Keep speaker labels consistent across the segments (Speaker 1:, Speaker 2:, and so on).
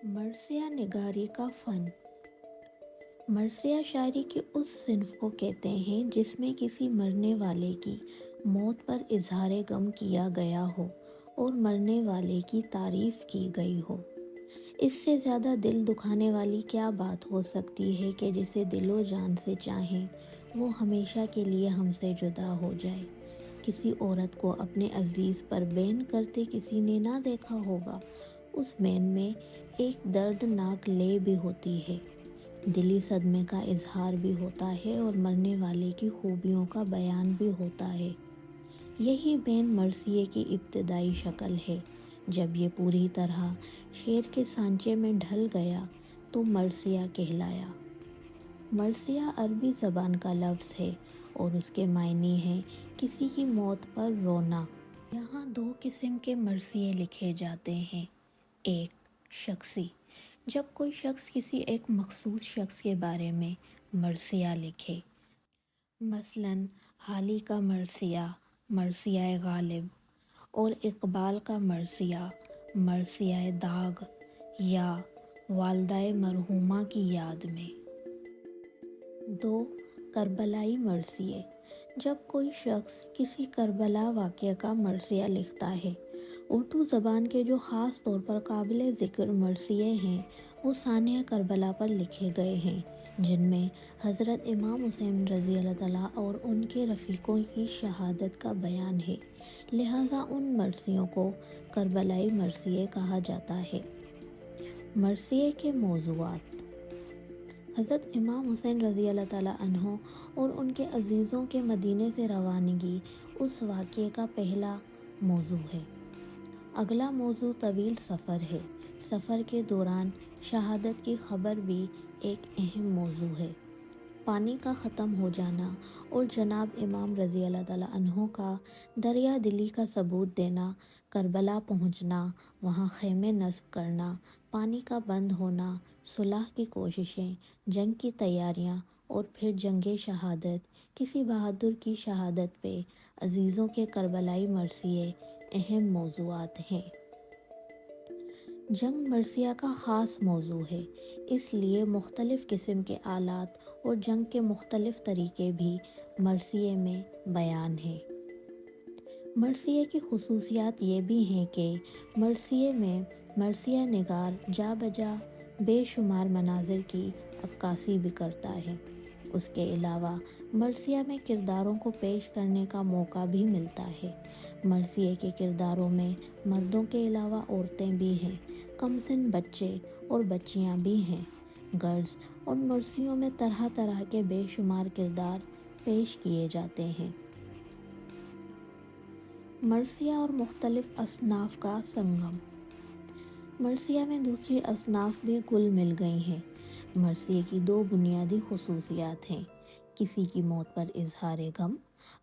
Speaker 1: مرثیہ نگاری کا فن۔ مرثیہ شاعری کی اس صنف کو کہتے ہیں جس میں کسی مرنے والے کی موت پر اظہار غم کیا گیا ہو اور مرنے والے کی تعریف کی گئی ہو۔ اس سے زیادہ دل دکھانے والی کیا بات ہو سکتی ہے کہ جسے دل و جان سے چاہیں وہ ہمیشہ کے لیے ہم سے جدا ہو جائے۔ کسی عورت کو اپنے عزیز پر بین کرتے کسی نے نہ دیکھا ہوگا۔ اس بین میں ایک دردناک لے بھی ہوتی ہے، دلی صدمے کا اظہار بھی ہوتا ہے اور مرنے والے کی خوبیوں کا بیان بھی ہوتا ہے۔ یہی بین مرثیے کی ابتدائی شکل ہے۔ جب یہ پوری طرح شعر کے سانچے میں ڈھل گیا تو مرثیہ کہلایا۔ مرثیہ عربی زبان کا لفظ ہے اور اس کے معنی ہے کسی کی موت پر رونا۔ یہاں دو قسم کے مرثیے لکھے جاتے ہیں۔ ایک شخصی، جب کوئی شخص کسی ایک مخصوص شخص کے بارے میں مرثیہ لکھے، مثلاً حالی کا مرثیہ مرثیہ غالب اور اقبال کا مرثیہ مرثیہ داغ یا والدہ مرحومہ کی یاد میں۔ دو کربلائی مرثیے، جب کوئی شخص کسی کربلا واقعہ کا مرثیہ لکھتا ہے۔ اردو زبان کے جو خاص طور پر قابل ذکر مرثیے ہیں وہ ثانیہ کربلا پر لکھے گئے ہیں، جن میں حضرت امام حسین رضی اللہ تعالیٰ اور ان کے رفیقوں کی شہادت کا بیان ہے، لہٰذا ان مرثیوں کو کربلائی مرثیے کہا جاتا ہے۔ مرثیے کے موضوعات: حضرت امام حسین رضی اللہ تعالیٰ عنہ اور ان کے عزیزوں کے مدینے سے روانگی اس واقعے کا پہلا موضوع ہے۔ اگلا موضوع طویل سفر ہے۔ سفر کے دوران شہادت کی خبر بھی ایک اہم موضوع ہے۔ پانی کا ختم ہو جانا اور جناب امام رضی اللہ تعالیٰ عنہ کا دریا دلی کا ثبوت دینا، کربلا پہنچنا، وہاں خیمے نصب کرنا، پانی کا بند ہونا، صلح کی کوششیں، جنگ کی تیاریاں اور پھر جنگ شہادت، کسی بہادر کی شہادت پہ عزیزوں کے کربلائی مرثیے اہم موضوعات ہیں۔ جنگ مرثیہ کا خاص موضوع ہے، اس لیے مختلف قسم کے آلات اور جنگ کے مختلف طریقے بھی مرثیے میں بیان ہیں۔ مرثیے کی خصوصیات یہ بھی ہیں کہ مرثیے میں مرثیہ نگار جا بجا بے شمار مناظر کی عکاسی بھی کرتا ہے۔ اس کے علاوہ مرثیہ میں کرداروں کو پیش کرنے کا موقع بھی ملتا ہے۔ مرثیے کے کرداروں میں مردوں کے علاوہ عورتیں بھی ہیں، کم سن بچے اور بچیاں بھی ہیں۔ غرض ان مرثیوں میں طرح طرح کے بے شمار کردار پیش کیے جاتے ہیں۔ مرثیہ اور مختلف اصناف کا سنگم۔ مرثیہ میں دوسری اصناف بھی گل مل گئی ہیں۔ مرثیے کی دو بنیادی خصوصیات ہیں: کسی کی موت پر اظہار غم،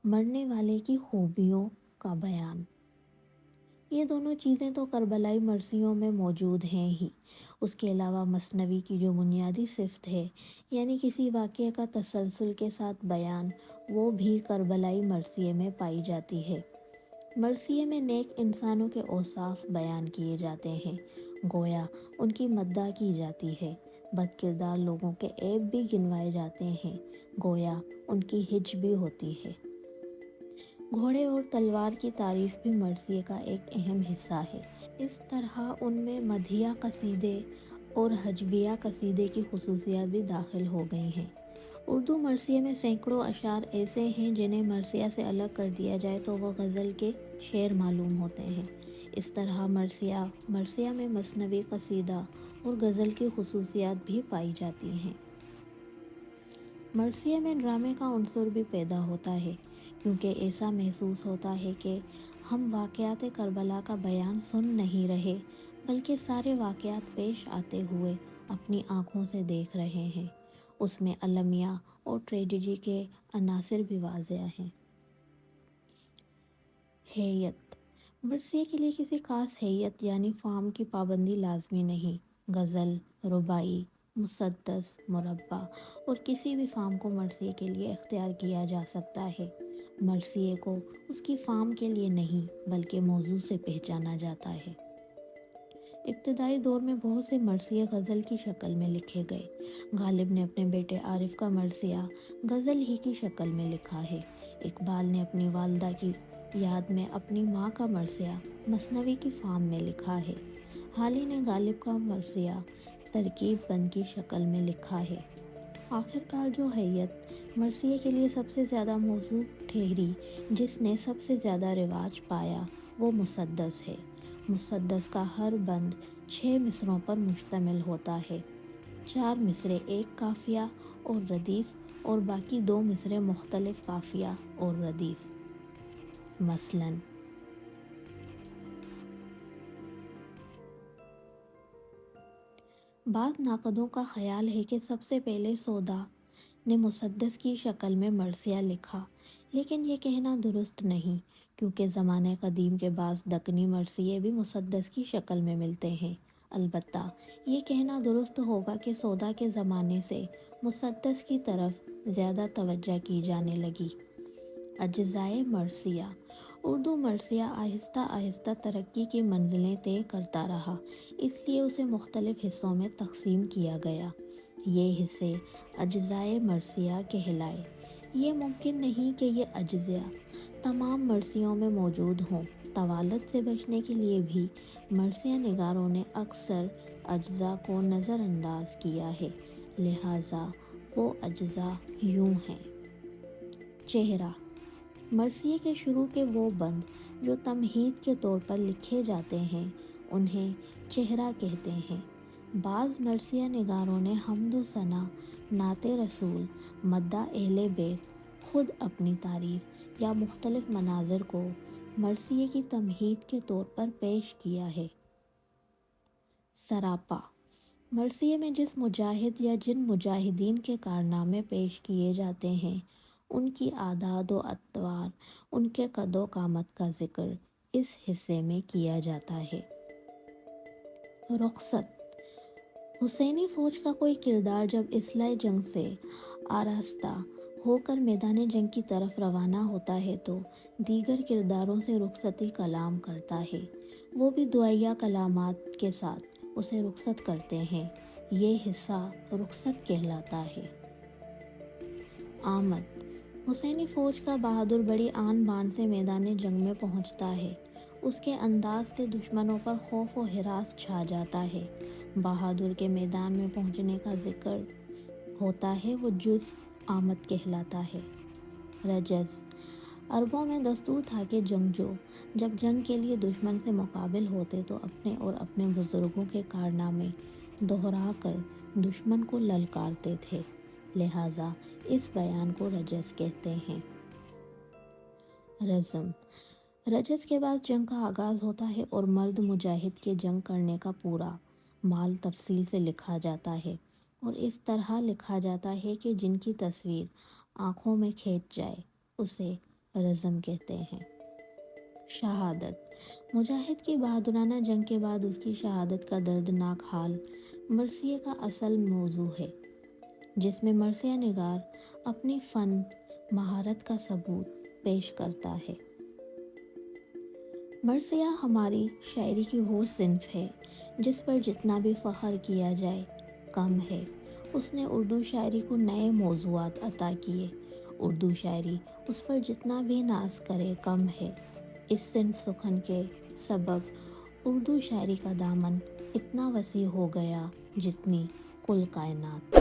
Speaker 1: مرنے والے کی خوبیوں کا بیان۔ یہ دونوں چیزیں تو کربلائی مرثیوں میں موجود ہیں ہی۔ اس کے علاوہ مثنوی کی جو بنیادی صفت ہے، یعنی کسی واقعے کا تسلسل کے ساتھ بیان، وہ بھی کربلائی مرثیے میں پائی جاتی ہے۔ مرثیے میں نیک انسانوں کے اوصاف بیان کیے جاتے ہیں، گویا ان کی مدح کی جاتی ہے۔ بد کردار لوگوں کے عیب بھی گنوائے جاتے ہیں، گویا ان کی ہجر بھی ہوتی ہے۔ گھوڑے اور تلوار کی تعریف بھی مرثیے کا ایک اہم حصہ ہے۔ اس طرح ان میں مدحیہ قصیدے اور ہجویہ قصیدے کی خصوصیات بھی داخل ہو گئی ہیں۔ اردو مرثیے میں سینکڑوں اشعار ایسے ہیں جنہیں مرثیہ سے الگ کر دیا جائے تو وہ غزل کے شعر معلوم ہوتے ہیں۔ اس طرح مرثیہ میں مثنوی، قصیدہ اور غزل کی خصوصیات بھی پائی جاتی ہیں۔ مرثیے میں ڈرامے کا عنصر بھی پیدا ہوتا ہے، کیونکہ ایسا محسوس ہوتا ہے کہ ہم واقعات کربلا کا بیان سن نہیں رہے بلکہ سارے واقعات پیش آتے ہوئے اپنی آنکھوں سے دیکھ رہے ہیں۔ اس میں المیہ اور ٹریجڈی کے عناصر بھی واضح ہیں۔ ہیئت: مرثیے کے لیے کسی خاص ہیئت یعنی فارم کی پابندی لازمی نہیں۔ غزل، رباعی، مسدس، مربع اور کسی بھی فارم کو مرثیے کے لیے اختیار کیا جا سکتا ہے۔ مرثیے کو اس کی فارم کے لیے نہیں بلکہ موضوع سے پہچانا جاتا ہے۔ ابتدائی دور میں بہت سے مرثیے غزل کی شکل میں لکھے گئے۔ غالب نے اپنے بیٹے عارف کا مرثیہ غزل ہی کی شکل میں لکھا ہے۔ اقبال نے اپنی والدہ کی یاد میں اپنی ماں کا مرثیہ مثنوی کی فارم میں لکھا ہے۔ حالی نے غالب کا مرثیہ ترکیب بند کی شکل میں لکھا ہے۔ آخرکار جو ہیئت مرثیے کے لیے سب سے زیادہ موزوں ٹھہری، جس نے سب سے زیادہ رواج پایا، وہ مسدس ہے۔ مسدس کا ہر بند 6 مصرعوں پر مشتمل ہوتا ہے۔ 4 مصرعے ایک قافیہ اور ردیف اور باقی 2 مصرعے مختلف قافیہ اور ردیف۔ مثلاً بعض ناقدوں کا خیال ہے کہ سب سے پہلے سودا نے مسدس کی شکل میں مرثیہ لکھا، لیکن یہ کہنا درست نہیں، کیونکہ زمانہ قدیم کے بعض دکنی مرثیے بھی مسدس کی شکل میں ملتے ہیں۔ البتہ یہ کہنا درست ہوگا کہ سودا کے زمانے سے مسدس کی طرف زیادہ توجہ کی جانے لگی۔ اجزائے مرثیہ: اردو مرثیہ آہستہ آہستہ ترقی کی منزلیں طے کرتا رہا، اس لیے اسے مختلف حصوں میں تقسیم کیا گیا۔ یہ حصے اجزائے مرثیہ کہلائے۔ یہ ممکن نہیں کہ یہ اجزاء تمام مرثیوں میں موجود ہوں۔ طوالت سے بچنے کے لیے بھی مرثیہ نگاروں نے اکثر اجزاء کو نظر انداز کیا ہے، لہٰذا وہ اجزاء یوں ہیں۔ چہرہ: مرثیے کے شروع کے وہ بند جو تمہید کے طور پر لکھے جاتے ہیں انہیں چہرہ کہتے ہیں۔ بعض مرثیہ نگاروں نے حمد و ثنا، نعت رسول، مدح اہل بیت، خود اپنی تعریف یا مختلف مناظر کو مرثیے کی تمہید کے طور پر پیش کیا ہے۔ سراپا: مرثیے میں جس مجاہد یا جن مجاہدین کے کارنامے پیش کیے جاتے ہیں، ان کی اعداد و اطوار، ان کے قد و قامت کا ذکر اس حصے میں کیا جاتا ہے۔ رخصت: حسینی فوج کا کوئی کردار جب اصلاح جنگ سے آراستہ ہو کر میدان جنگ کی طرف روانہ ہوتا ہے تو دیگر کرداروں سے رخصتی کلام کرتا ہے، وہ بھی دعائیہ کلمات کے ساتھ اسے رخصت کرتے ہیں۔ یہ حصہ رخصت کہلاتا ہے۔ آمد: حسینی فوج کا بہادر بڑی آن بان سے میدان جنگ میں پہنچتا ہے، اس کے انداز سے دشمنوں پر خوف و ہراس چھا جاتا ہے۔ بہادر کے میدان میں پہنچنے کا ذکر ہوتا ہے، وہ جز آمد کہلاتا ہے۔ رجز: عربوں میں دستور تھا کہ جنگجو جب جنگ کے لیے دشمن سے مقابل ہوتے تو اپنے اور اپنے بزرگوں کے کارنامے دہرا کر دشمن کو للکارتے تھے، لہٰذا اس بیان کو رجز کہتے ہیں۔ رزم: رجز کے بعد جنگ کا آغاز ہوتا ہے اور مرد مجاہد کے جنگ کرنے کا پورا مال تفصیل سے لکھا جاتا ہے اور اس طرح لکھا جاتا ہے کہ جن کی تصویر آنکھوں میں کھینچ جائے، اسے رزم کہتے ہیں۔ شہادت: مجاہد کی بہادرانہ جنگ کے بعد اس کی شہادت کا دردناک حال مرثیے کا اصل موضوع ہے، جس میں مرثیہ نگار اپنی فن مہارت کا ثبوت پیش کرتا ہے۔ مرثیہ ہماری شاعری کی وہ صنف ہے جس پر جتنا بھی فخر کیا جائے کم ہے۔ اس نے اردو شاعری کو نئے موضوعات عطا کیے، اردو شاعری اس پر جتنا بھی ناز کرے کم ہے۔ اس صنف سخن کے سبب اردو شاعری کا دامن اتنا وسیع ہو گیا جتنی کل کائنات۔